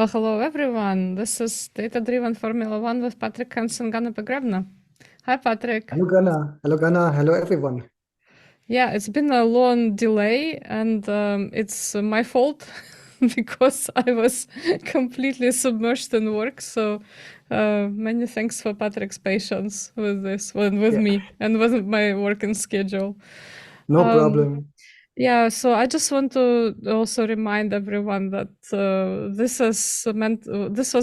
Well, hello everyone. This is Data Driven Formula One with Patrick and Sangana Pogrebna. Hi, Patrick. Hello, Ghana. Hello, Ghana. Hello, everyone. Yeah, it's been a long delay, and it's my fault because I was completely submerged in work. So many thanks for Patrick's patience with this, with Yeah, me, and with my working schedule. no Um, problem. Yeah, so I just want to also remind everyone that this was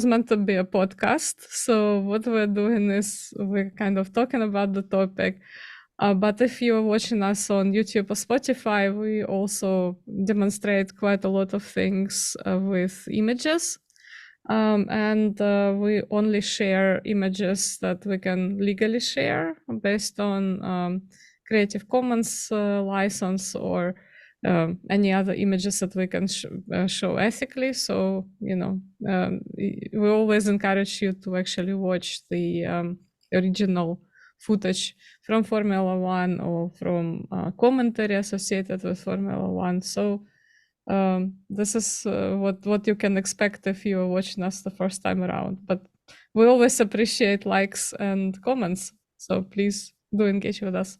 meant to be a podcast. So what we're doing is we're kind of talking about the topic. But if you're watching us on YouTube or Spotify, we also demonstrate quite a lot of things with images. And we only share images that we can legally share based on Creative Commons license or any other images that we can show ethically. So, we always encourage you to actually watch the original footage from Formula One or from commentary associated with Formula One. So, this is what you can expect if you're watching us the first time around. But we always appreciate likes and comments. So please do engage with us.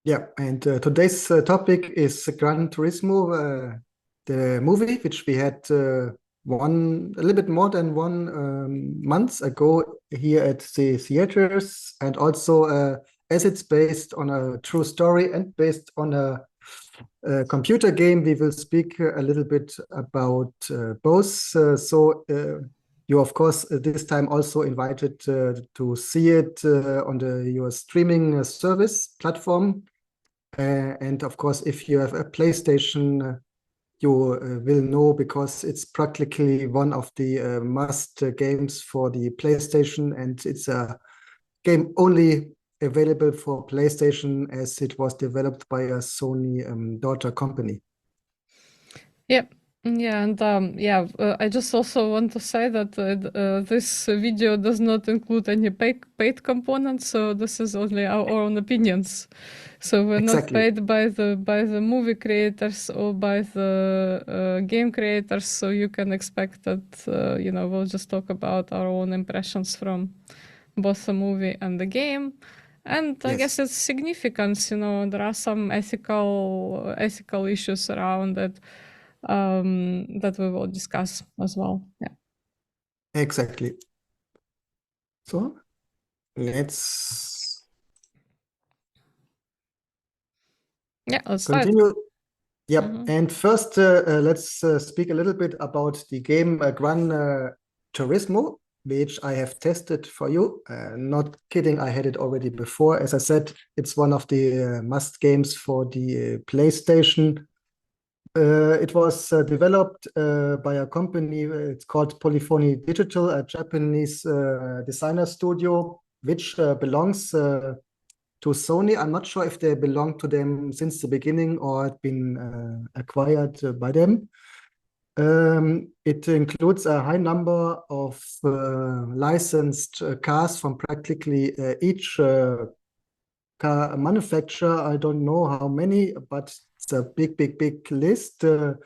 Yeah, and today's topic is Gran Turismo, the movie, which we had a little bit more than 1 month ago here at the theaters, and also as it's based on a true story and based on a computer game, we will speak a little bit about both. You, of course, this time also invited to see it on your streaming service platform. And of course, if you have a PlayStation, you will know because it's practically one of the must games for the PlayStation, and it's a game only available for PlayStation as it was developed by a Sony daughter company. Yep. Yeah, and I just also want to say that this video does not include any paid components, so this is only our own opinions. So we're not Exactly. paid by the movie creators or by the game creators, so you can expect that we'll just talk about our own impressions from both the movie and the game. And I Yes. guess its significance, there are some ethical issues around it that we will discuss as well. Yeah. Exactly. So let's Let's start. continue. Yep. Mm-hmm. And first, let's speak a little bit about the game Gran Turismo, which I have tested for you. Not kidding, I had it already before. As I said, it's one of the must games for the PlayStation. It was developed by a company, it's called Polyphony Digital, a Japanese designer studio, which belongs to Sony. I'm not sure if they belong to them since the beginning or had been acquired by them. It includes a high number of licensed cars from practically each car manufacturer. I don't know how many, but it's a big list. There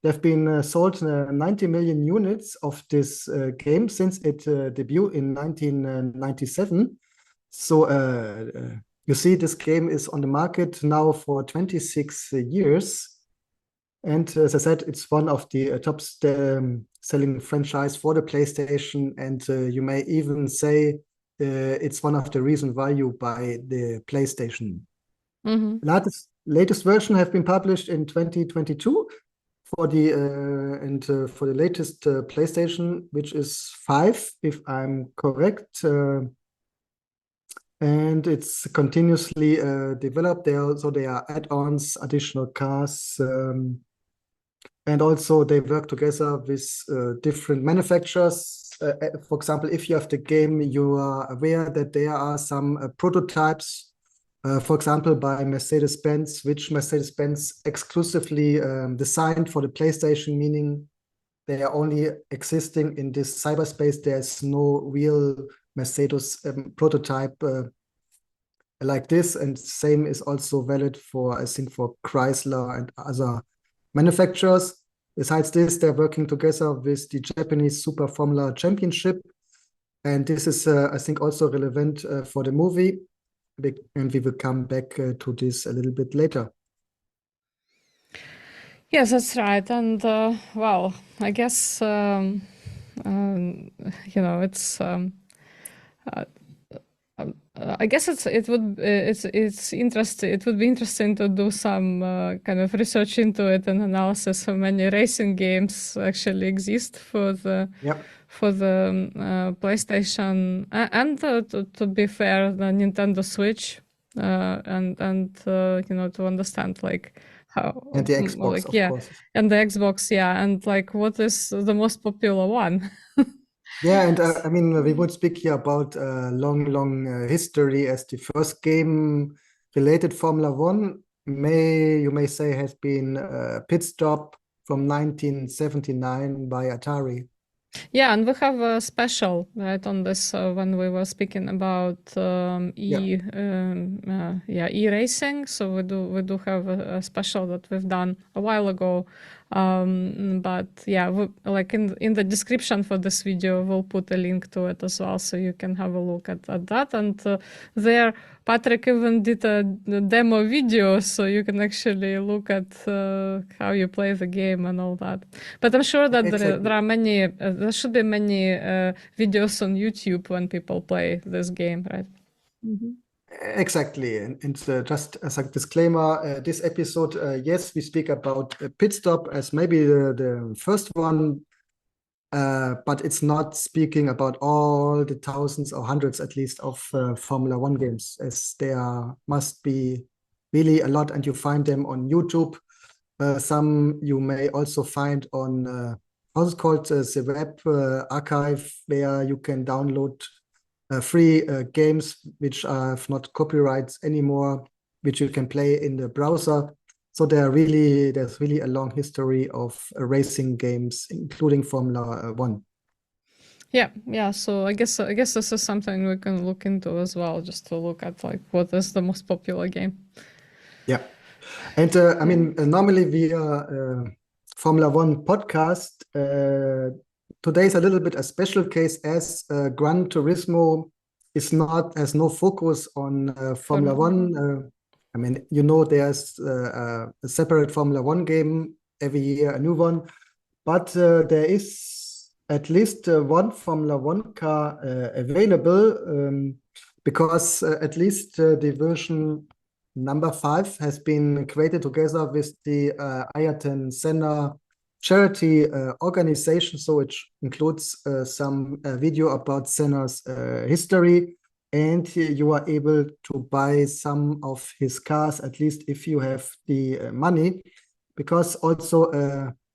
have been sold 90 million units of this game since it debuted in 1997. So you see, this game is on the market now for 26 years. And as I said, it's one of the top selling franchise for the PlayStation. And you may even say it's one of the reasons why you buy the PlayStation. Mm-hmm. Latest version have been published in 2022 for the for the latest PlayStation, which is 5, if I'm correct. And it's continuously developed. There are add-ons, additional cars, and also they work together with different manufacturers. For example, if you have the game, you are aware that there are some prototypes, for example, by Mercedes-Benz, which Mercedes-Benz exclusively designed for the PlayStation, meaning they are only existing in this cyberspace. There's no real Mercedes prototype like this, and same is also valid for, I think, for Chrysler and other manufacturers. Besides this, they're working together with the Japanese Super Formula Championship. And this is, I think, also relevant for the movie. And we will come back to this a little bit later. Yes, that's right. And well, I guess it's I guess it's interesting. It would be interesting to do some kind of research into it and analysis how many racing games actually exist for the Yep. PlayStation and to be fair, the Nintendo Switch and to understand like how And the Xbox, like of course. and the Xbox, and like what is the most popular one. Yeah, and I mean, we would speak here about long history as the first game related Formula One. You may say has been Pit Stop from 1979 by Atari. Yeah, and we have a special right on this when we were speaking about e-racing. So we do have a special that we've done a while ago. But yeah, like in the description for this video, we'll put a link to it as well, so you can have a look at that. And there, Patrick even did a demo video, so you can actually look at how you play the game and all that. But I'm sure that there are many. There should be many videos on YouTube when people play this game, right? Mm-hmm. Exactly. And just as a disclaimer, this episode, yes, we speak about Pit Stop as maybe the first one, but it's not speaking about all the thousands or hundreds at least of Formula One games, as there must be really a lot, and you find them on YouTube. Some you may also find on what's called the web archive, where you can download free games which have not copyrights anymore, which you can play in the browser. So there's really a long history of racing games, including Formula One. Yeah. So I guess this is something we can look into as well, just to look at like what is the most popular game. Yeah, and I mean, normally we are Formula One podcast. Today is a little bit a special case, as Gran Turismo has no focus on Formula One. I mean, there's a separate Formula One game every year, a new one, but there is at least one Formula One car available, because at least the version number 5 has been created together with the Ayrton Senna charity organization. So it includes some video about Senna's history, and you are able to buy some of his cars, at least if you have the money, because also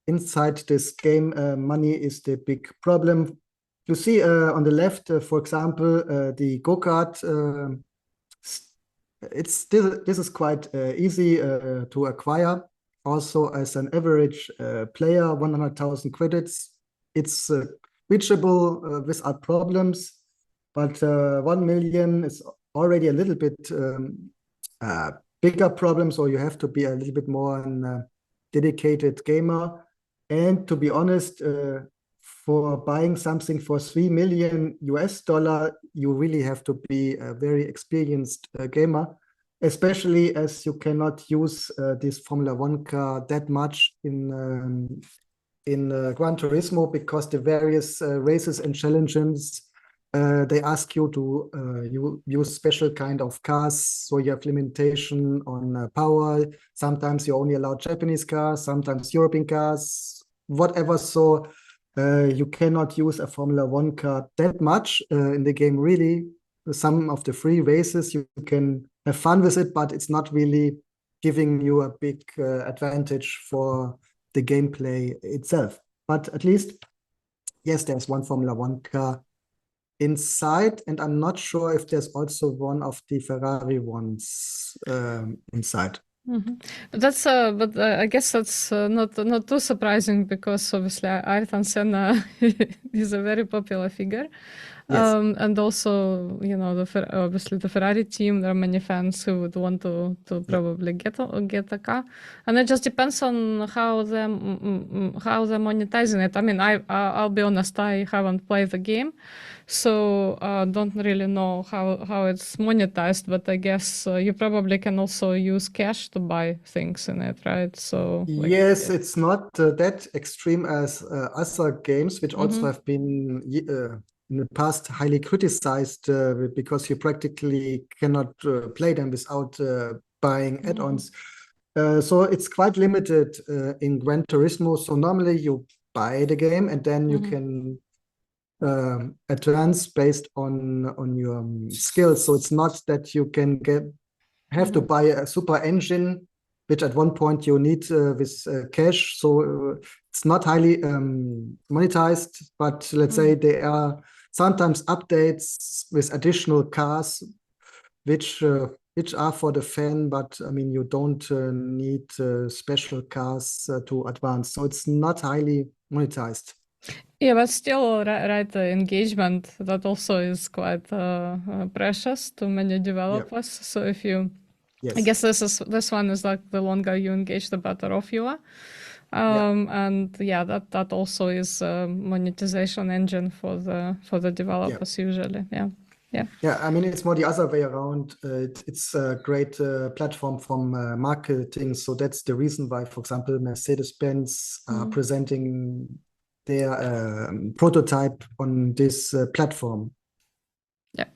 inside this game, money is the big problem. You see on the left, for example, the go-kart. This is quite easy to acquire. Also, as an average player, 100,000 credits. It's reachable without problems, but 1 million is already a little bit bigger problem. So you have to be a little bit more an dedicated gamer. And to be honest, for buying something for $3 million, you really have to be a very experienced gamer, especially as you cannot use this Formula One car that much in Gran Turismo, because the various races and challenges, they ask you to use special kind of cars, so you have limitation on power. Sometimes you only allow Japanese cars, sometimes European cars, whatever. So you cannot use a Formula One car that much in the game, really. Some of the free races, you can have fun with it, but it's not really giving you a big advantage for the gameplay itself. But at least, yes, there's one Formula One car inside, and I'm not sure if there's also one of the Ferrari ones inside. Mm-hmm. But I guess that's not too surprising, because obviously Ayrton Senna is a very popular figure. Yes. And also, you know, obviously the Ferrari team. There are many fans who would want to Yeah. probably get a car, and it just depends on how they're monetizing it. I mean, I'll be honest, I haven't played the game, so don't really know how it's monetized. But I guess you probably can also use cash to buy things in it, right? So like, Yes, yeah. it's not that extreme as other games, which also Mm-hmm. have been in the past highly criticized because you practically cannot play them without buying Mm-hmm. add-ons. So it's quite limited in Gran Turismo. So normally you buy the game and then you Mm-hmm. can advance based on your skills. So it's not that you can have to Mm-hmm. buy a super engine, which at one point you need with cash. So it's not highly monetized, but let's say there are sometimes updates with additional cars, which are for the fan. But I mean, you don't need special cars to advance. So it's not highly monetized. Yeah, but still, right, the engagement that also is quite precious to many Yeah. developers. So if you, I Yes. guess this one is like the longer you engage, the better off you are. Yeah. And yeah, that also is a monetization engine for the Yeah. developers usually. Yeah, yeah. Yeah, I mean, it's more the other way around. It's a great platform from marketing. So that's the reason why, for example, Mercedes-Benz are Mm. presenting their prototype on this platform. Yeah.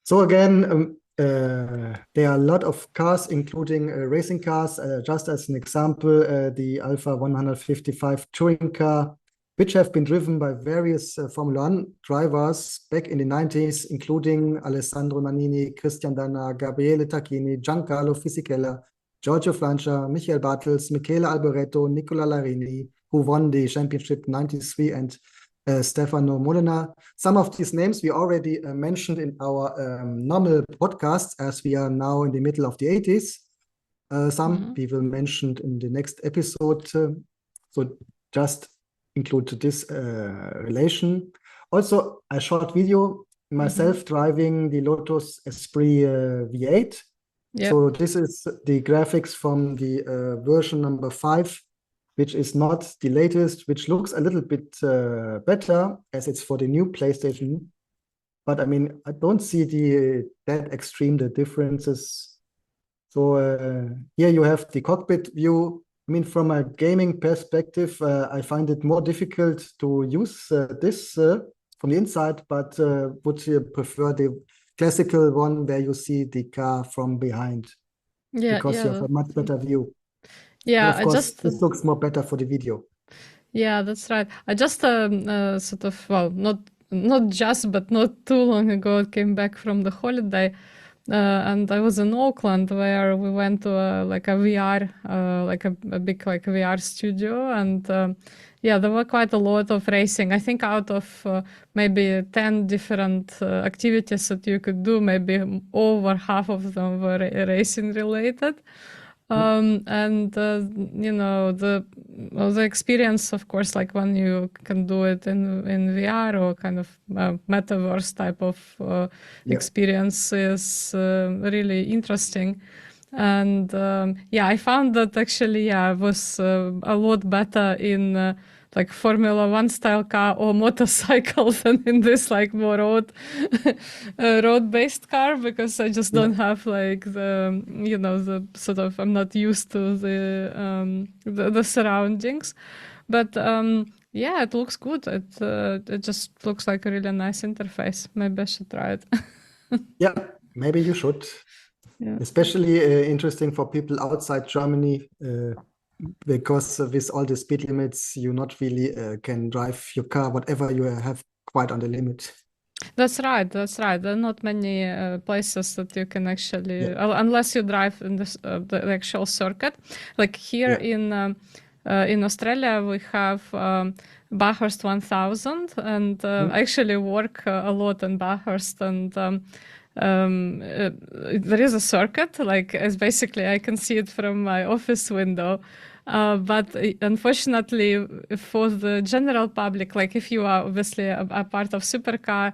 So again, there are a lot of cars, including racing cars. Just as an example, the Alfa 155 touring car, which have been driven by various Formula One drivers back in the 90s, including Alessandro Nannini, Christian Danna, Gabriele Tacchini, Giancarlo Fisichella, Giorgio Francia, Michael Bartels, Michele Alboreto, Nicola Larini, who won the championship 93, and Stefano Molina. Some of these names we already mentioned in our normal podcast, as we are now in the middle of the 80s. Some we will mention in the next episode. So just include this relation. Also, a short video, myself driving the Lotus Esprit V8. Yep. So this is the graphics from the version number 5, which is not the latest, which looks a little bit better as it's for the new PlayStation. But I mean, I don't see that extreme the differences. So here you have the cockpit view. I mean, from a gaming perspective, I find it more difficult to use this from the inside, but would you prefer the classical one where you see the car from behind Yeah, because you have yeah, a much better view. But yeah. of I course, just this looks more better for the video. Yeah, that's right. I just sort of, well, not just, but not too long ago, came back from the holiday, and I was in Auckland where we went to like a VR, like a big like VR studio, and yeah, there were quite a lot of racing. I think out of maybe 10 different activities that you could do, maybe over half of them were racing related. Mm. And you know the experience, of course, like when you can do it in VR or kind of metaverse type of Yeah. experience is really interesting. And yeah, I found that actually, yeah, I was a lot better in like Formula One style car or motorcycle than in this like more road based car, because I just Yeah. don't have like the, you know, the sort of, I'm not used to the surroundings. But yeah, it looks good. It just looks like a really nice interface. Maybe I should try it. Yeah. Maybe you should. Yeah. Especially interesting for people outside Germany, because with all the speed limits, you not really can drive your car, whatever you have, quite on the limit. That's right. That's right. There are not many places that you can actually, Yeah. unless you drive in the actual circuit. Like here Yeah. in Australia, we have Bathurst 1000, and Mm. I actually work a lot in Bathurst, and there is a circuit. Like, as basically, I can see it from my office window. But unfortunately, for the general public, like if you are obviously a part of supercar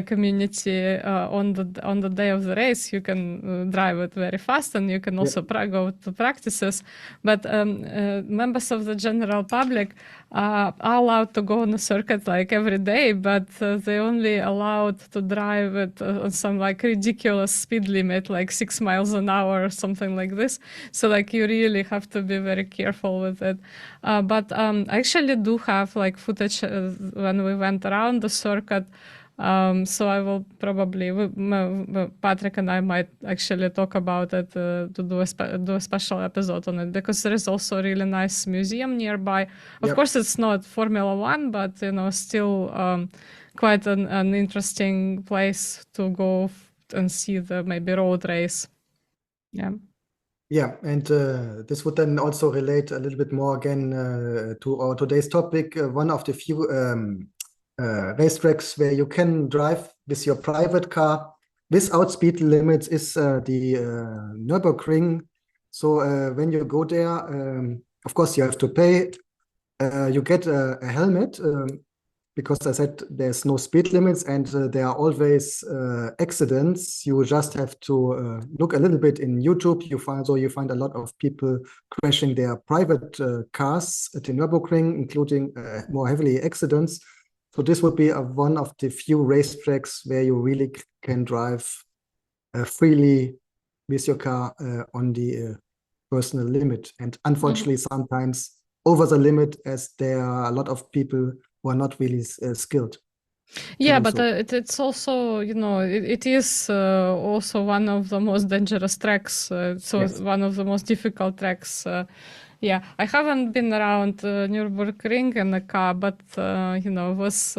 community, on the day of the race, you can drive it very fast, and you can also go to practices. But members of the general public are allowed to go on the circuit like every day, but they only allowed to drive it on some like ridiculous speed limit, like 6 miles an hour or something like this. So like you really have to be very careful with it. But I actually do have like footage when we went around the circuit. So I will probably, Patrick and I might actually talk about it, to do a special episode on it, because there is also a really nice museum nearby. Of course, it's not Formula One, but still quite an interesting place to go and see the maybe road race. Yeah. Yeah, and this would then also relate a little bit more again to our today's topic. One of the few racetracks where you can drive with your private car without speed limits is the Nürburgring. So when you go there, of course you have to pay. You get a helmet, because I said there's no speed limits, and there are always accidents. You just have to look a little bit in YouTube. You find a lot of people crashing their private cars at the Nürburgring, including more heavily accidents. So this would be one of the few racetracks where you really can drive freely with your car on the personal limit, and unfortunately sometimes over the limit, as there are a lot of people who are not really skilled. Yeah, but it's also, it is also one of the most dangerous tracks. Yes. One of the most difficult tracks. Yeah, I haven't been around Nürburgring in a car, but was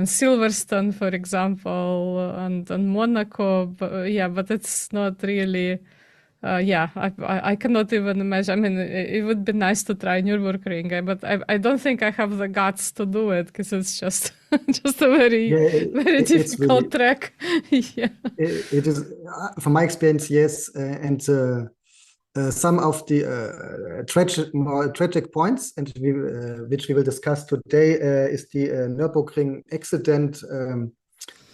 Silverstone, for example, and Monaco. But it's not really. I cannot even imagine. I mean, it would be nice to try Nürburgring, but I don't think I have the guts to do it, because it's just just a very difficult track. Yeah, it is from my experience, yes, and some of the more tragic points, and which we will discuss today, is the Nürburgring accident.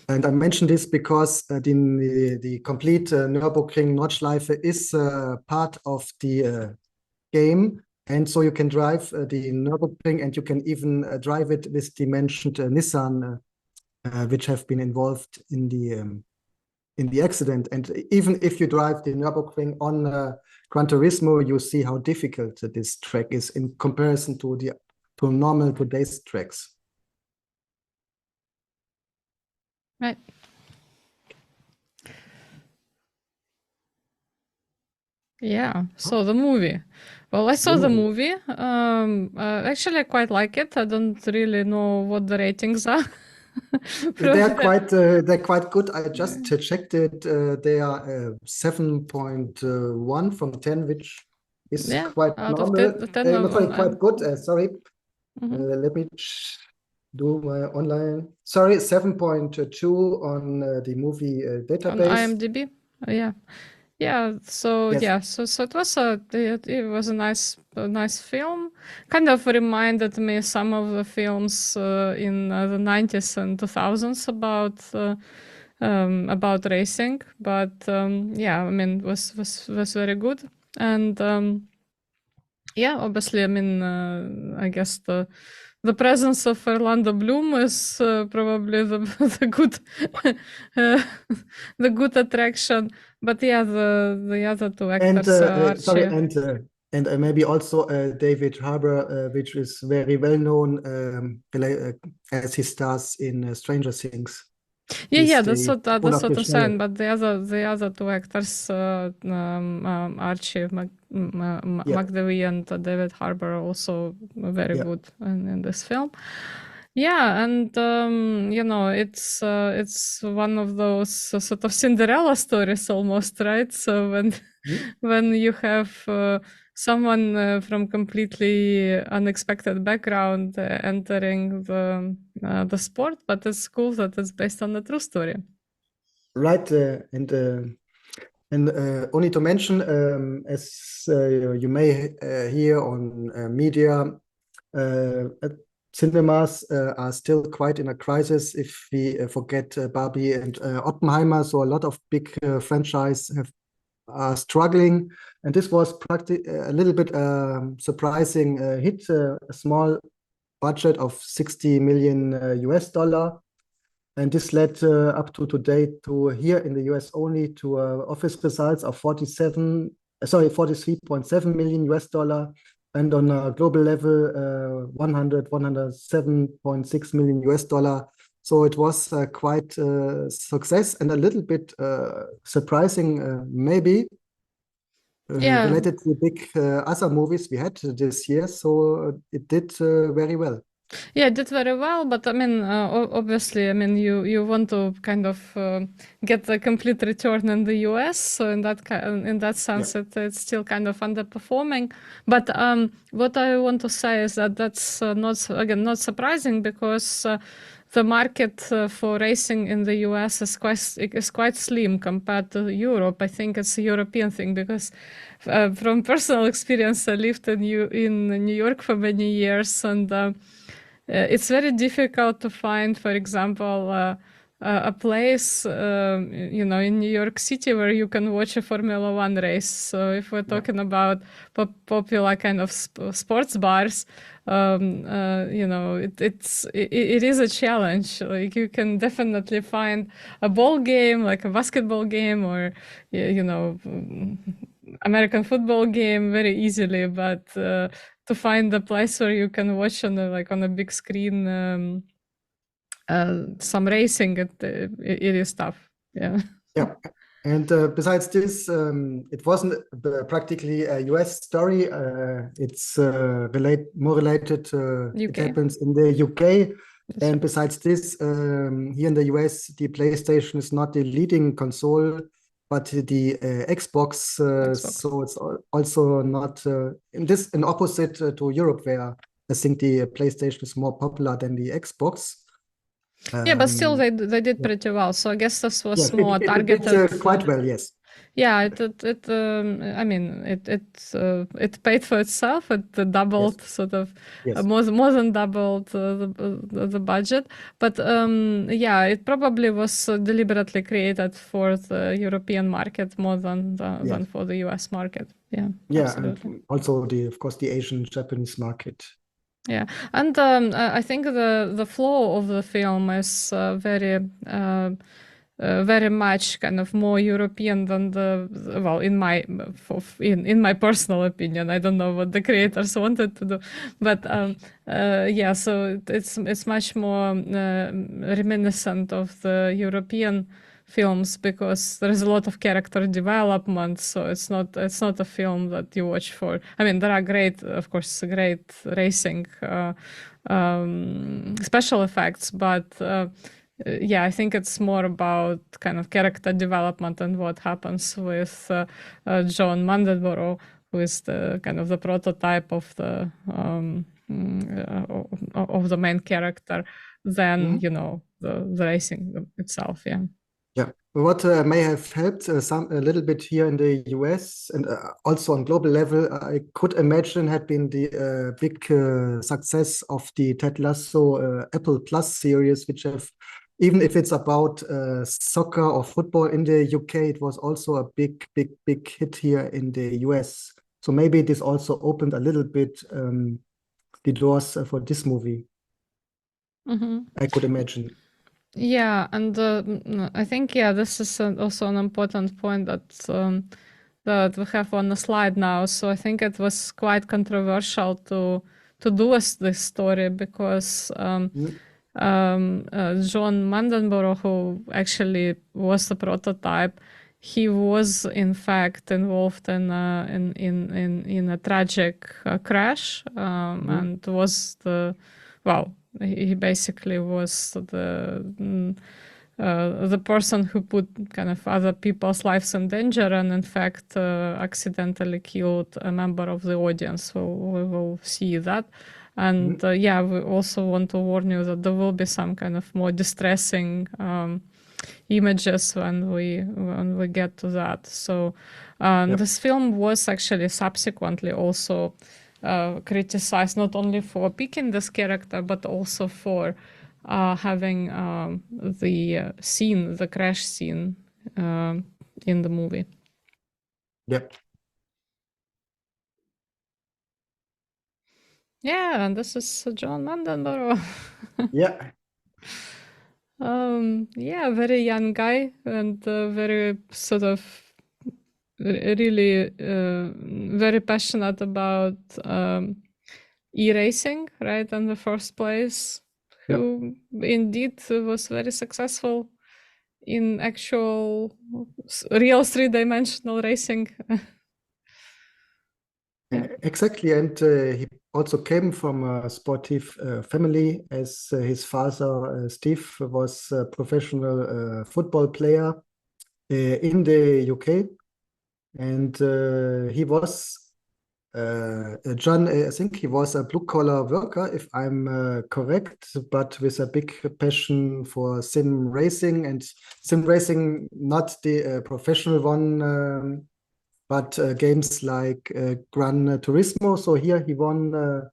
And I mention this because the complete Nürburgring Nordschleife is part of the game. And so you can drive the Nürburgring, and you can even drive it with the mentioned Nissan, which have been involved in the accident. And even if you drive the Nürburgring on Gran Turismo, you see how difficult this track is in comparison to normal today's tracks. right. Yeah. So the movie. Well, I saw the movie. Actually, I quite like it. I don't really know what the ratings are. They're quite good. I just checked it. They are 7.1 from 10, which is quite out normal. of 10 Sorry, quite good. Sorry. Let me do my online. Sorry, 7.2 on the movie database. On IMDb. Yeah. Yeah, so Yes. yeah, so it was a nice film. Kind of reminded me some of the films in the 90s and 2000s about racing, but yeah, I mean, was very good. And yeah, obviously, I mean, I guess the presence of Orlando Bloom is probably the good the good attraction. But yeah, the other two And actors, sorry, Archie. and maybe also David Harbour, which is very well known as he stars in Stranger Things. Yeah, He's that's the what I'm sheriff. saying. But the other two actors, Archie McDowee and David Harbour, are also very good in this film. Yeah, and it's one of those sort of Cinderella stories almost, right? So when you have someone from completely unexpected background entering the sport, but it's cool that it's based on a true story. Right, And only to mention, as you may hear on media, cinemas are still quite in a crisis if we forget Barbie and Oppenheimer. So a lot of big franchise are struggling, and this was a little bit surprising hit, a small budget of 60 million US dollar. And this led up to today to here in the US only to office results of 43.7 million US dollar, and on a global level 107.6 million US dollar. So it was quite a success and a little bit surprising, maybe related to big other movies we had this year. So it did very well. Yeah, it did very well, but I mean, obviously, I mean, you want to kind of get a complete return in the US, so in that sense, it's still kind of underperforming. But what I want to say is that that's not surprising, because the market for racing in the US is quite slim compared to Europe. I think it's a European thing, because from personal experience, I lived in New York for many years, and it's very difficult to find, for example, a place, in New York City where you can watch a Formula One race. So if we're talking about popular kind of sports bars, it is a challenge. Like, you can definitely find a ball game, like a basketball game, or American football game very easily, but to find a place where you can watch on a big screen some racing, it is tough. Yeah. Yeah. And besides this, it wasn't practically a US story. It's more related. It UK. happens in the UK. That's And right. besides this, here in the US, the PlayStation is not the leading console, but the Xbox. Xbox. So it's also not in opposite to Europe, where I think the PlayStation is more popular than the Xbox. Yeah, but still, they did Yeah. pretty well. So I guess this was Yes, more it did targeted. quite well. Yes. Yeah, I mean, it paid for itself. It doubled, Yes. sort of, Yes. more than doubled the budget. But yeah, it probably was deliberately created for the European market more than Yes. for the US market. Yeah, Yeah, absolutely. and also of course, the Asian Japanese market. Yeah, and I think the flow of the film is very much kind of more European than well, in my personal opinion. I don't know what the creators wanted to do, but yeah, so it's much more reminiscent of the European films, because there is a lot of character development. So it's not a film that you watch for. I mean, there are great racing special effects, but yeah, I think it's more about kind of character development and what happens with John Mandelborough, who is the kind of the prototype of the main character, than the racing itself. Yeah. Yeah. What may have helped a little bit here in the US and also on global level, I could imagine, had been the big success of the Ted Lasso Apple Plus series, which have, even if it's about soccer or football in the UK, it was also a big hit here in the US. So maybe this also opened a little bit the doors for this movie. I could imagine. Yeah, and I think this is also an important point that we have on the slide now. So I think it was quite controversial to do this story, because John Mandenborough, who actually was the prototype, he was in fact involved in a tragic crash, and was he basically was the person who put kind of other people's lives in danger, and in fact accidentally killed a member of the audience. So we will see that. And yeah, we also want to warn you that there will be some kind of more distressing images when we get to that. So this film was actually subsequently also criticized not only for picking this character but also for having the crash scene in the movie. Yep. Yeah, and this is John Mardenborough. Yeah. Yeah, very young guy and very sort of really very passionate about e-racing, right? In the first place, who indeed was very successful in actual real three-dimensional racing. Exactly, and he also came from a sportive family, as his father, Steve, was a professional football player in the UK, and he was John. I think he was a blue-collar worker, if I'm correct, but with a big passion for sim racing, and sim racing, not the professional one. But games like Gran Turismo. So here he won the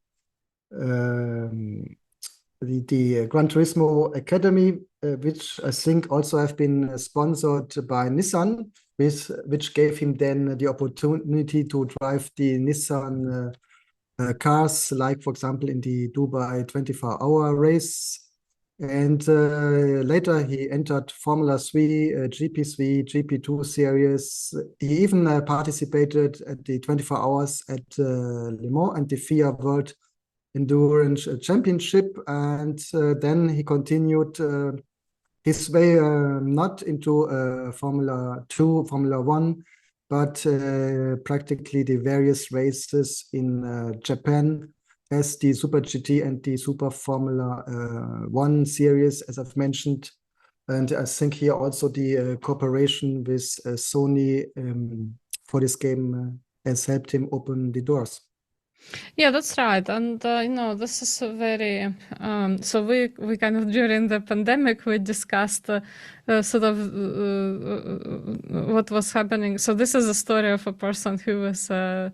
Gran Turismo Academy, which I think also have been sponsored by Nissan, which gave him then the opportunity to drive the Nissan cars, like, for example, in the Dubai 24-hour race. And later he entered Formula 3, GP3, GP2 series. He even participated at the 24 hours at Le Mans and the FIA World Endurance Championship. And then he continued his way not into Formula 2, Formula 1, but practically the various races in Japan as the Super GT and the Super Formula 1 series, as I've mentioned. And I think here also the cooperation with Sony for this game has helped him open the doors. Yeah, that's right. And this is a very so we kind of during the pandemic we discussed sort of what was happening. So this is a story of a person who was a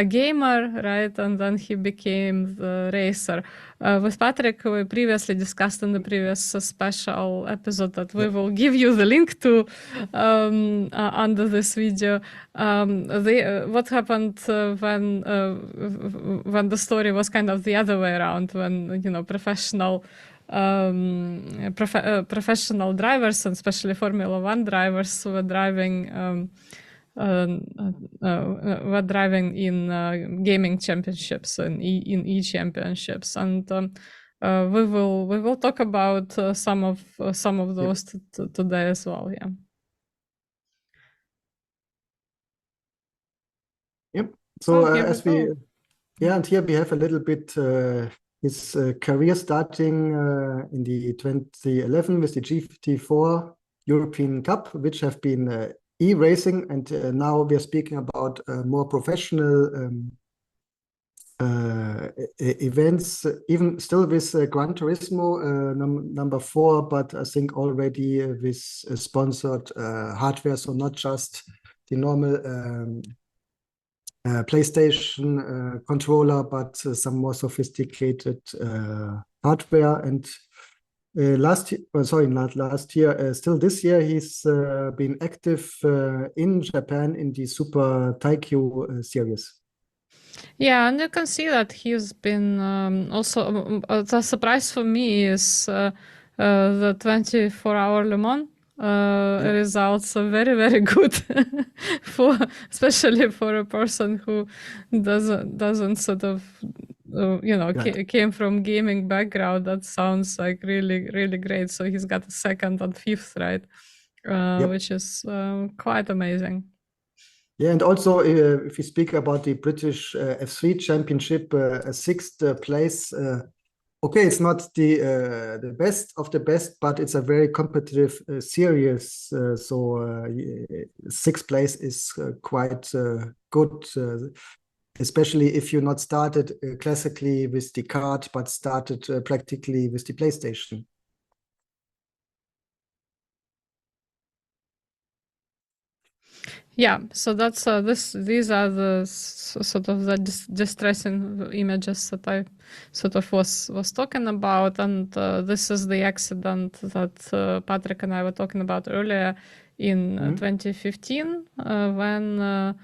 gamer, right? And then he became the racer. With Patrick, we previously discussed in the previous special episode that we will give you the link to under this video. What happened when the story was kind of the other way around, when professional drivers and especially Formula One drivers were driving in gaming championships and in e-championships, and we will talk about some of those today as well. Yeah. Yep. So Here we go. and here we have a little bit his career starting in the 2011 with the GT4 European Cup, which have been e-racing, and now we are speaking about more professional events, even still with Gran Turismo number 4, but I think already with sponsored hardware, so not just the normal PlayStation controller, but some more sophisticated hardware. And not last year, still this year, he's been active in Japan in the Super Taikyu series. Yeah, and you can see that he's been also. The surprise for me is the 24-hour Le Mans results are very, very good for, especially for a person who doesn't sort of came from gaming background. That sounds like really, really great. So he's got a second and fifth, right? Which is quite amazing. Yeah, and also if we speak about the British F3 Championship, a sixth place. Okay, it's not the best of the best, but it's a very competitive series. So sixth place is quite good, especially if you not started classically with the kart, but started practically with the PlayStation. Yeah, so that's these are the sort of the distressing images that I sort of was talking about, and this is the accident that Patrick and I were talking about earlier in 2015 when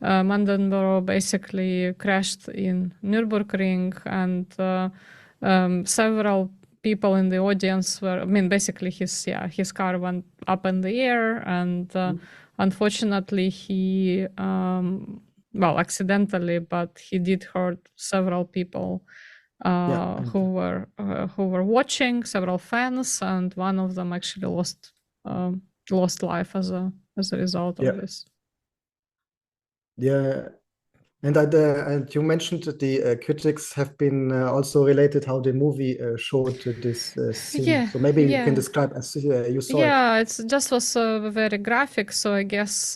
Mardenborough basically crashed in Nürburgring, and several people in the audience were, I mean, basically his car went up in the air, and unfortunately he well, accidentally, but he did hurt several people Yeah, who were watching, several fans, and one of them actually lost life as a result of yeah, this. yeah. And you mentioned that the critics have been also related how the movie showed this scene. Yeah, So maybe you can yeah. describe as you saw it. Yeah, it's just was very graphic, so I guess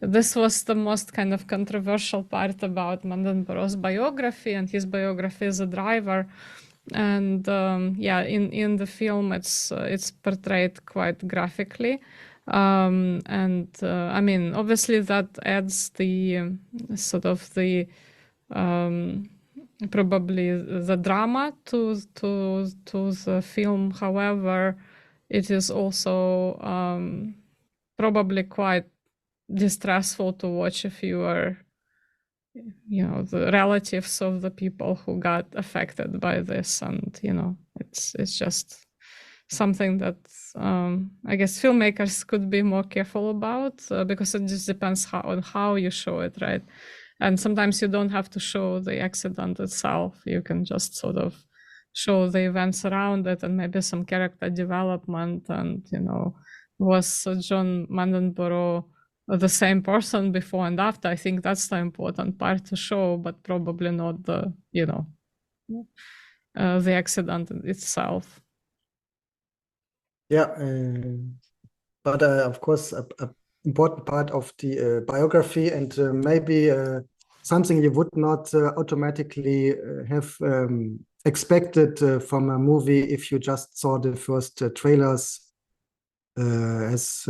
this was the most kind of controversial part about Mardenborough's biography, and his biography as a driver. And yeah, in the film it's portrayed quite graphically, and I mean, obviously that adds the sort of the probably the drama to the film. However, it is also probably quite distressful to watch if you are, you know, the relatives of the people who got affected by this, and you know, it's just something that I guess filmmakers could be more careful about, because it just depends on how you show it, right? And sometimes you don't have to show the accident itself. You can just sort of show the events around it and maybe some character development. And, you know, was John Mardenborough the same person before and after? I think that's the important part to show, but probably not the, you know, the accident itself. Yeah, but of course, a important part of the biography, and maybe something you would not automatically have expected from a movie if you just saw the first trailers. As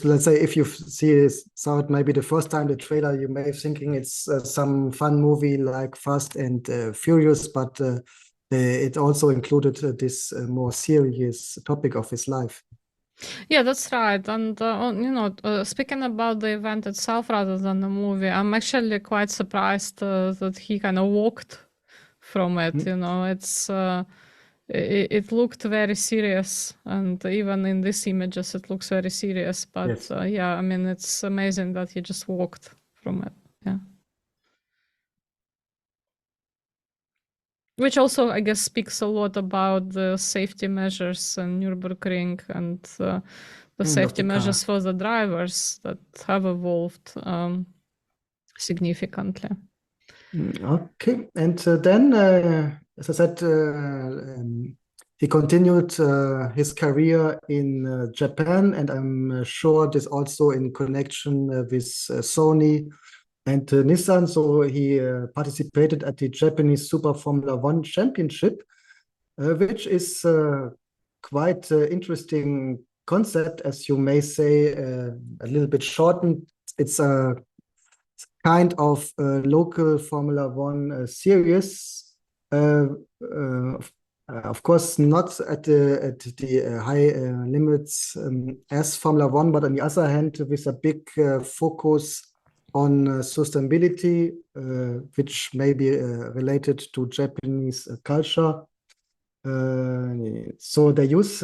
let's say, if you saw it maybe the first time the trailer, you may be thinking it's some fun movie like Fast and Furious, but it also included this more serious topic of his life. Yeah, that's right. And you know, speaking about the event itself rather than the movie, I'm actually quite surprised that he kind of walked from it. Mm. You know, it looked very serious, and even in these images, it looks very serious. But Yes. yeah, I mean, it's amazing that he just walked from it. Yeah. Which also, I guess, speaks a lot about the safety measures in Nürburgring and the Of safety the measures car. for the drivers that have evolved significantly. Okay, and then, as I said, he continued his career in Japan, and I'm sure this also in connection with Sony and Nissan. So he participated at the Japanese Super Formula One Championship, which is quite interesting concept, as you may say, a little bit shortened. It's a kind of local Formula One series. Uh, uh, of course, not at the high limits as Formula One, but on the other hand, with a big focus on sustainability, which may be related to Japanese culture. So they use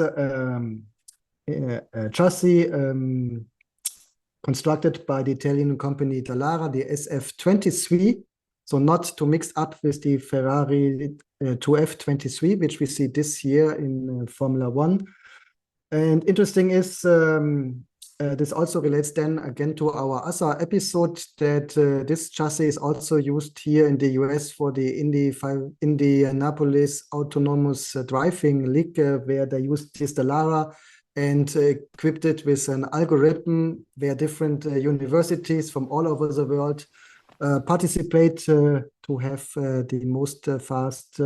chassis constructed by the Italian company Dallara, the SF23. So not to mix up with the Ferrari 2F23, which we see this year in Formula One. And interesting is this also relates then again to our other episode that this chassis is also used here in the US for the Indianapolis Autonomous Driving League, where they used this Dallara and equipped it with an algorithm where different universities from all over the world participate to have the most fast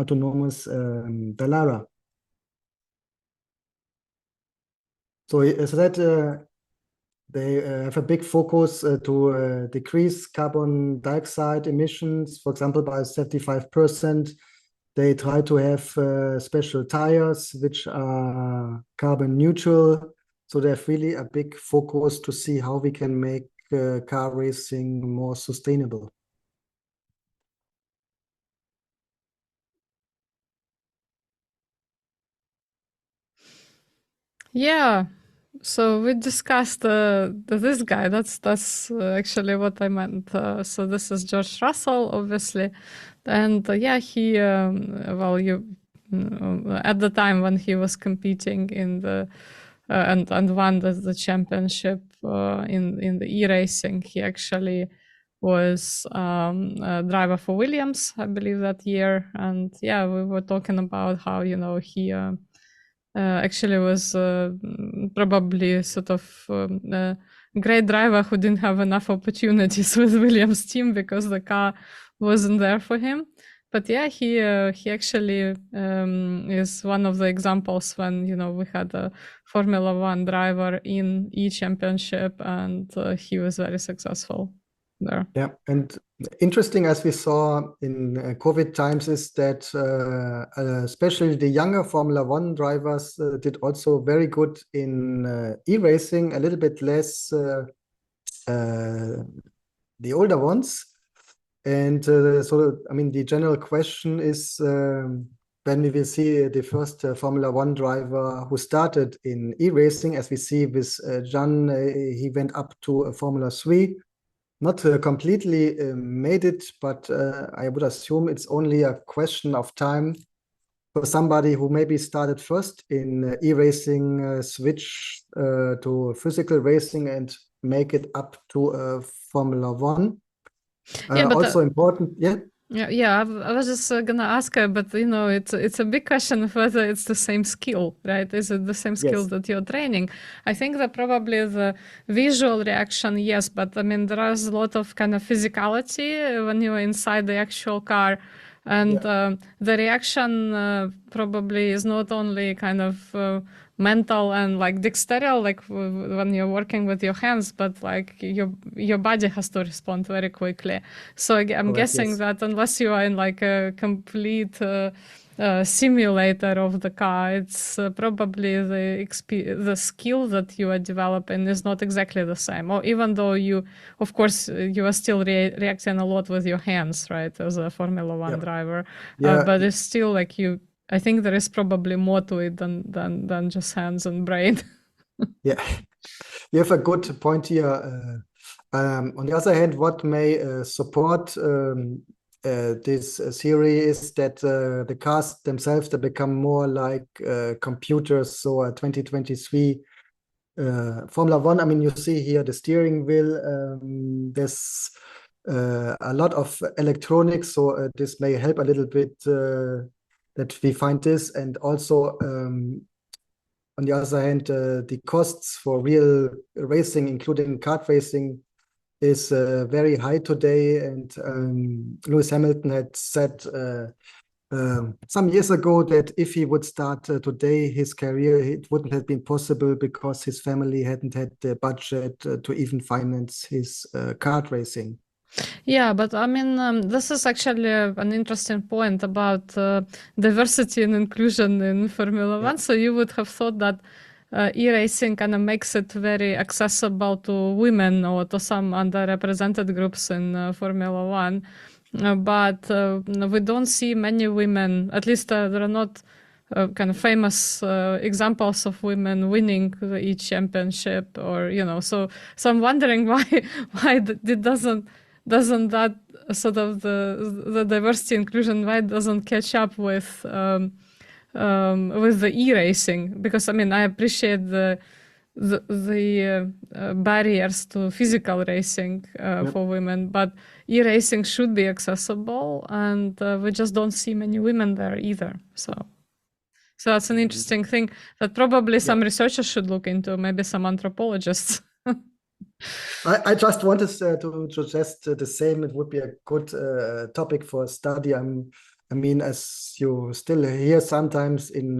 autonomous Dallara. So as I said, they have a big focus to decrease carbon dioxide emissions, for example, by 75%. They try to have special tires which are carbon neutral. So they have really a big focus to see how we can make car racing more sustainable. Yeah. So we discussed this guy. That's actually what I meant. So this is George Russell, obviously, and yeah, he well, you at the time when he was competing in the and won the championship in the e-racing, he actually was a driver for Williams, I believe, that year. And yeah, we were talking about how he. Actually was probably sort of a great driver who didn't have enough opportunities with Williams team because the car wasn't there for him. But yeah, he actually is one of the examples when we had a Formula One driver in E Championship, and he was very successful there. Yeah, and interesting as we saw in COVID times is that especially the younger Formula One drivers did also very good in e-racing, a little bit less the older ones. And so, I mean, the general question is when we will see the first Formula One driver who started in e-racing, as we see with Jann, he went up to Formula 3. Not completely made it, but I would assume it's only a question of time for somebody who maybe started first in e-racing, switch to physical racing and make it up to Formula One. Yeah, but Also important, yeah. Yeah. I was just gonna ask her, but it's a big question of whether it's the same skill, right? Is it the same skill Yes. that you're training? I think that probably the visual reaction, yes, but I mean there is a lot of kind of physicality when you're inside the actual car, and the reaction probably is not only kind of mental and like dexterity, like when you're working with your hands, but like your body has to respond very quickly. So I'm Correct, guessing yes. that unless you are in like a complete simulator of the car, it's probably the skill that you are developing is not exactly the same. Or even though of course, you are still reacting a lot with your hands, right, as a Formula One driver, Yeah, but it's still like I think there is probably more to it than just hands and brain. yeah. You have a good point here. On the other hand, what may support this theory is that the cars themselves they become more like computers. So 2023 Formula One, I mean, you see here the steering wheel. There's a lot of electronics, so this may help a little bit that we find this. And also, on the other hand, the costs for real racing, including kart racing, is very high today. And Lewis Hamilton had said some years ago that if he would start today his career, it wouldn't have been possible because his family hadn't had the budget to even finance his kart racing. Yeah, but I mean, this is actually an interesting point about diversity and inclusion in Formula Yeah. One. So you would have thought that e-racing kind of makes it very accessible to women or to some underrepresented groups in Formula One. But we don't see many women, at least there are not kind of famous examples of women winning the each championship, or so I'm wondering why it doesn't that sort of the diversity inclusion, why it doesn't catch up with the e-racing? Because I mean I appreciate the barriers to physical racing for women, but e-racing should be accessible, and we just don't see many women there either. So that's an interesting thing that probably some researchers should look into, maybe some anthropologists. I just wanted to suggest the same. It would be a good topic for study. I mean, as you still hear sometimes in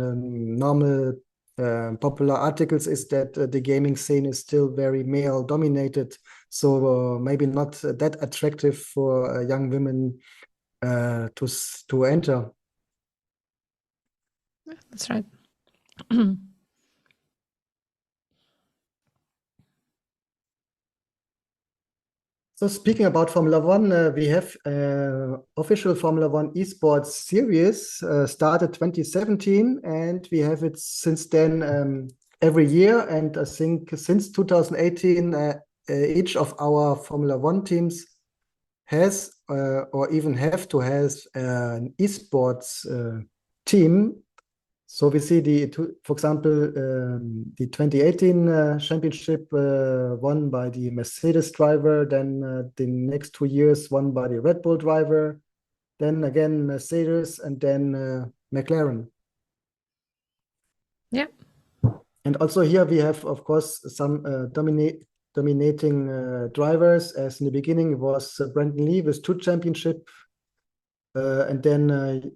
normal popular articles is that the gaming scene is still very male dominated, so maybe not that attractive for young women to enter. That's right. So speaking about Formula One, we have official Formula One esports series started 2017, and we have it since then every year. And I think since 2018, each of our Formula One teams has or even have to have an esports team. So we see for example, the 2018 championship won by the Mercedes driver, then the next 2 years won by the Red Bull driver, then again Mercedes, and then McLaren. Yeah. And also here we have, of course, some dominating drivers. As in the beginning, it was Brandon Lee with 2 championships. And then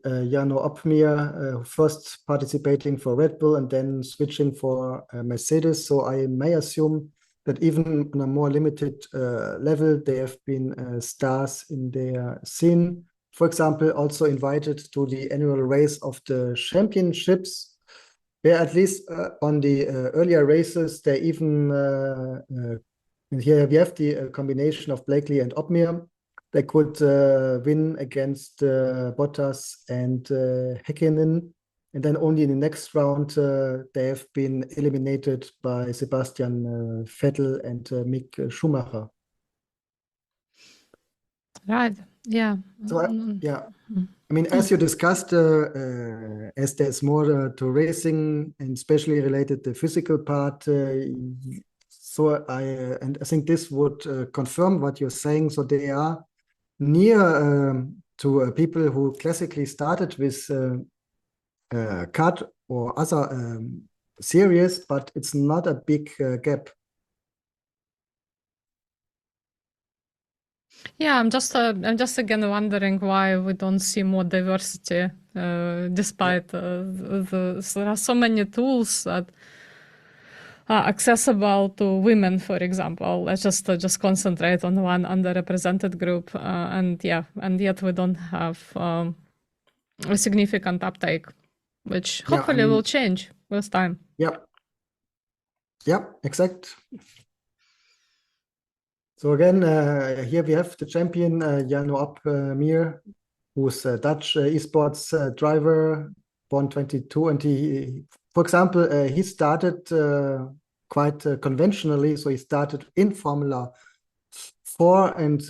Jarno Opmeer first participating for Red Bull and then switching for Mercedes. So I may assume that even on a more limited level, they have been stars in their scene. For example, also invited to the annual race of the championships, where at least on the earlier races, they even, and here we have the combination of Blakely and Opmeer. They could win against Bottas and Häkkinen, and then only in the next round they have been eliminated by Sebastian Vettel and Mick Schumacher. Right. Yeah. So yeah, I mean, as you discussed, as there's more to racing and especially related the physical part. So I think this would confirm what you're saying. So they are near to people who classically started with kart or other series, but it's not a big gap. Yeah, I'm just again wondering why we don't see more diversity, despite there are so many tools that are accessible to women, for example. Let's just concentrate on one underrepresented group, and yet we don't have a significant uptake, which hopefully will change with time. Yeah, exact. So again, here we have the champion, Jarno Opmeer, who's a Dutch esports driver, born 22. And he, for example, he started quite conventionally. So he started in Formula 4 and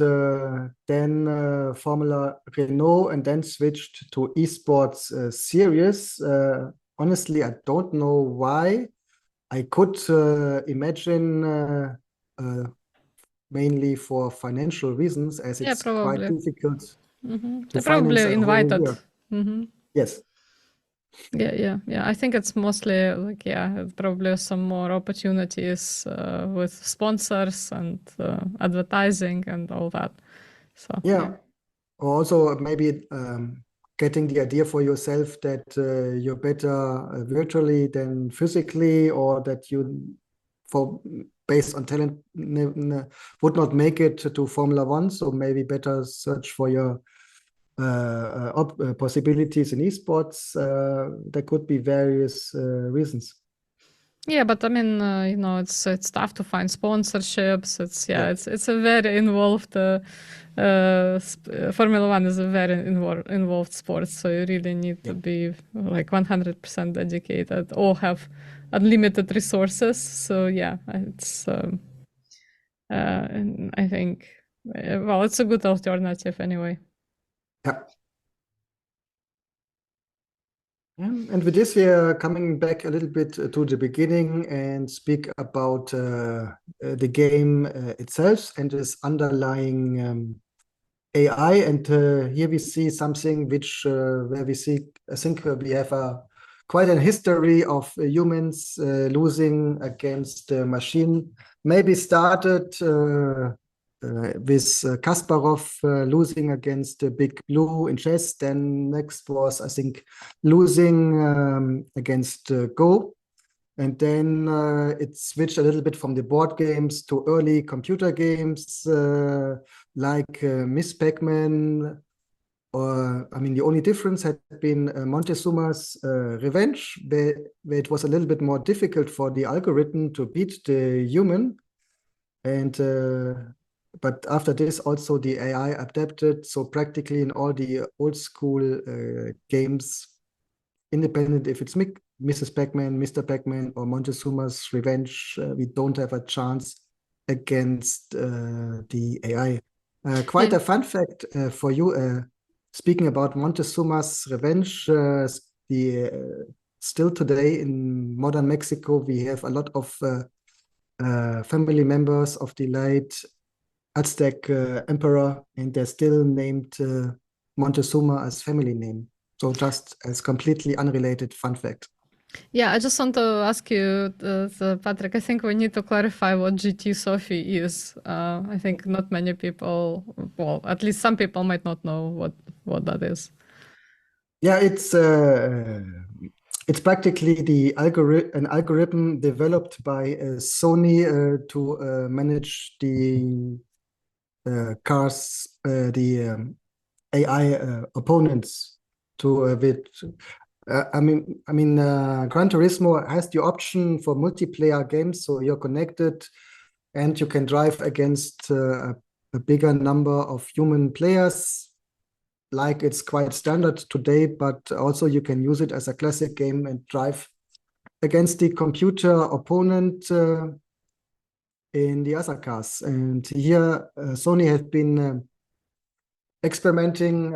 then Formula Renault, and then switched to esports series. Honestly, I don't know why. I could imagine mainly for financial reasons, as it's quite difficult to finance a whole year. Yes. Yeah. I think it's mostly like, probably some more opportunities with sponsors and advertising and all that. So yeah. Or also maybe getting the idea for yourself that you're better virtually than physically, or that you, based on talent, would not make it to Formula One. So maybe better search for your possibilities in esports. There could be various reasons. Yeah, but I mean, it's tough to find sponsorships. It's a very involved. Formula One is a very involved sport, so you really need to be like 100% dedicated or have unlimited resources. So it's. I think, well, it's a good alternative anyway. Yeah. And with this, we are coming back a little bit to the beginning and speak about the game itself and its underlying AI. And here we see something which, where we see, I think we have quite a history of humans losing against the machine. Maybe started with Kasparov losing against Big Blue in chess. Then next was, I think, losing against Go. And then it switched a little bit from the board games to early computer games like Miss Pac-Man. Or, I mean, the only difference had been Montezuma's Revenge, where it was a little bit more difficult for the algorithm to beat the human. And but after this, also the AI adapted. So practically in all the old school games, independent if it's Mrs. Pac-Man, Mr. Pac-Man, or Montezuma's Revenge, we don't have a chance against the AI. Quite a fun fact for you. Speaking about Montezuma's Revenge, still today in modern Mexico, we have a lot of family members of the late Aztec emperor, and they're still named Montezuma as family name. So just as completely unrelated fun fact. Yeah, I just want to ask you, Patrick, I think we need to clarify what GT Sophie is. I think not many people, well, at least some people might not know what that is. Yeah, it's practically an algorithm developed by Sony to manage the cars, the AI opponents to with. Gran Turismo has the option for multiplayer games, so you're connected and you can drive against a bigger number of human players. Like it's quite standard today, but also you can use it as a classic game and drive against the computer opponent in the other cars. And here, Sony has been experimenting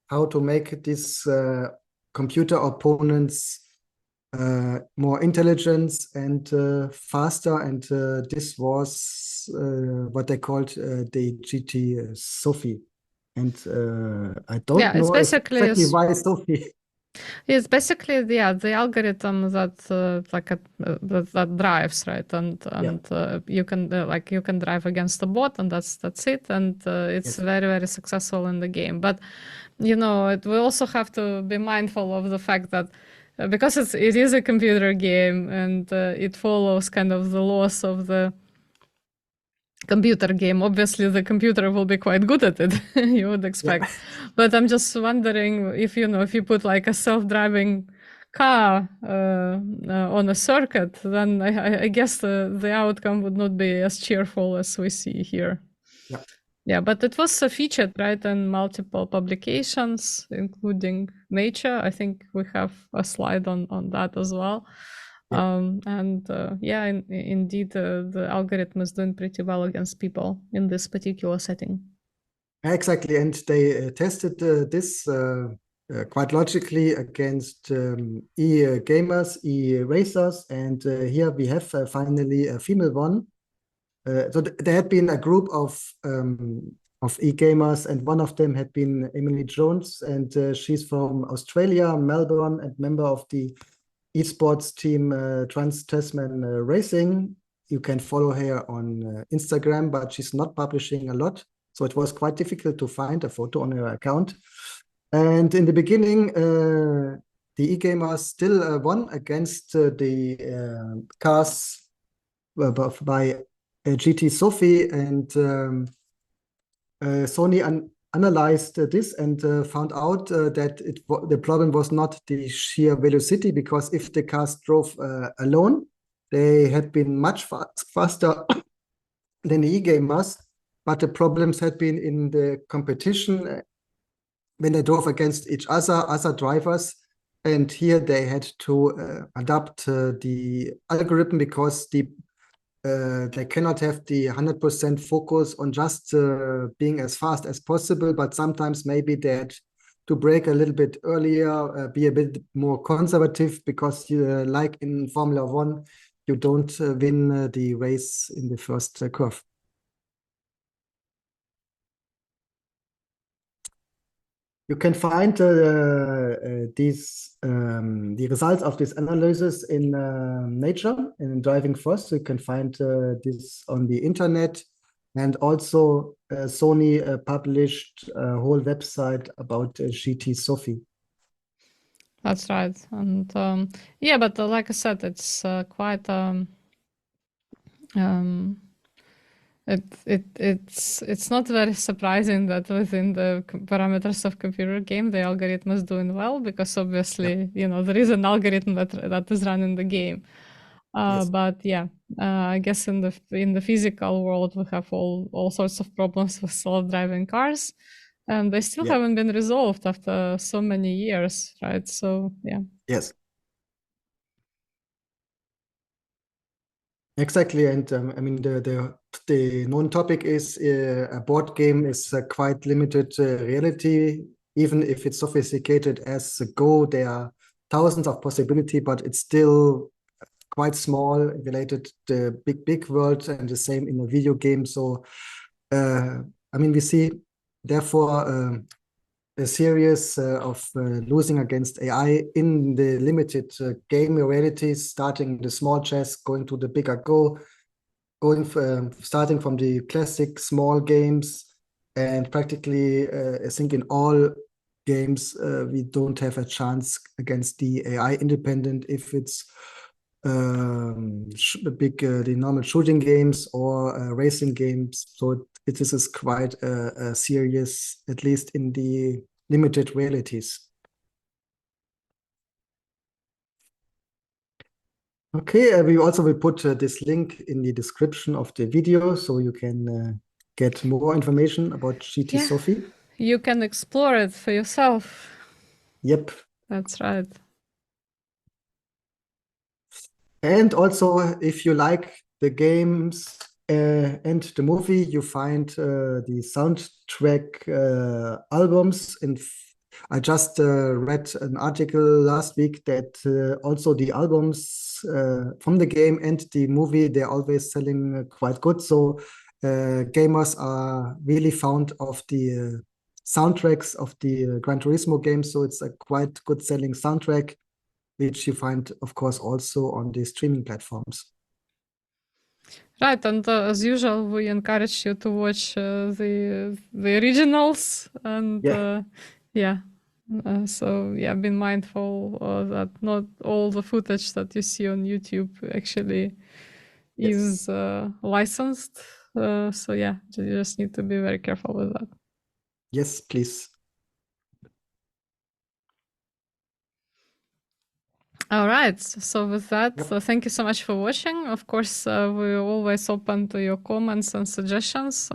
how to make these computer opponents more intelligent and faster. And this was what they called the GT Sophie. And I don't know exactly why Sophie. It's basically the algorithm that that drives, right, and you can drive against a bot, and that's it, and it's very, very successful in the game. But we also have to be mindful of the fact that because it is a computer game and it follows kind of the laws of the computer game, obviously the computer will be quite good at it, you would expect. But I'm just wondering if you put like a self-driving car on a circuit, then I guess the outcome would not be as cheerful as we see here. Yeah, but it was featured, right, in multiple publications, including Nature. I think we have a slide on that as well. Indeed, the algorithm is doing pretty well against people in this particular setting. Exactly, and they tested this quite logically against e-gamers, e-racers, and here we have finally a female one. So there had been a group of e-gamers, and one of them had been Emily Jones, and she's from Australia, Melbourne, and member of the esports team Trans Tasman Racing. You can follow her on Instagram, but she's not publishing a lot. So it was quite difficult to find a photo on her account. And in the beginning, the e-gamers still won against the cars by GT Sophie. And Sony analyzed this and found out that the problem was not the sheer velocity, because if the cars drove alone, they had been much faster than the e-gamers. But the problems had been in the competition when they drove against each other drivers. And here they had to adapt the algorithm, because they cannot have the 100% focus on just being as fast as possible, but sometimes maybe they had to brake a little bit earlier, be a bit more conservative, because like in Formula One, you don't win the race in the first curve. You can find the results of this analysis in Nature, in Driving Force. You can find this on the internet, and also Sony published a whole website about GT Sophie. That's right. And yeah, but like I said, it's quite um, it's not very surprising that within the parameters of computer game the algorithm is doing well, because Yeah. obviously there is an algorithm that is running the game. Yes. But yeah, I guess in the physical world we have all sorts of problems with self-driving cars, and they still Yeah. haven't been resolved after so many years, right? So yeah. Yes. Exactly, and I mean the known topic is a board game is quite limited reality. Even if it's sophisticated as a Go, there are thousands of possibility, but it's still quite small related the big world, and the same in a video game. So I mean we see therefore a series of losing against AI in the limited game realities, starting the small chess, going to the bigger Go, going starting from the classic small games, and practically I think in all games we don't have a chance against the AI independent if it's the normal shooting games or racing games. So this is quite a serious, at least in the limited realities. Okay, we also will put this link in the description of the video so you can get more information about GT Yeah, Sophie. you can explore it for yourself. Yep. That's right. And also, if you like the games and the movie, you find the soundtrack albums. I just read an article last week that also the albums from the game and the movie, they're always selling quite good. So gamers are really fond of the soundtracks of the Gran Turismo games. So it's a quite good selling soundtrack, which you find, of course, also on the streaming platforms. Right, and as usual, we encourage you to watch the originals, and Yeah, yeah. So yeah, be mindful that not all the footage that you see on YouTube actually yes, is licensed. So yeah, you just need to be very careful with that. yes, please. All right. So with that, Yep. thank you so much for watching. Of course, we're always open to your comments and suggestions.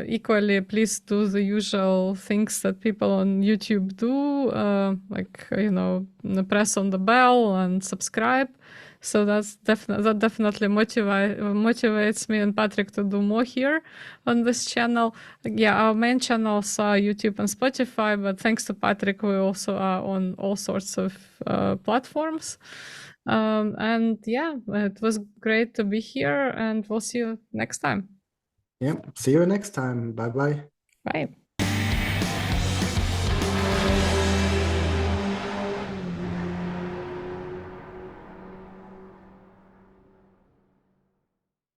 Equally, please do the usual things that people on YouTube do, like press on the bell and subscribe. So that definitely motivates me and Patrick to do more here on this channel. Yeah, our main channels are YouTube and Spotify, but thanks to Patrick, we also are on all sorts of platforms. And yeah, it was great to be here, and we'll see you next time. Yeah. See you next time. Bye bye. Bye.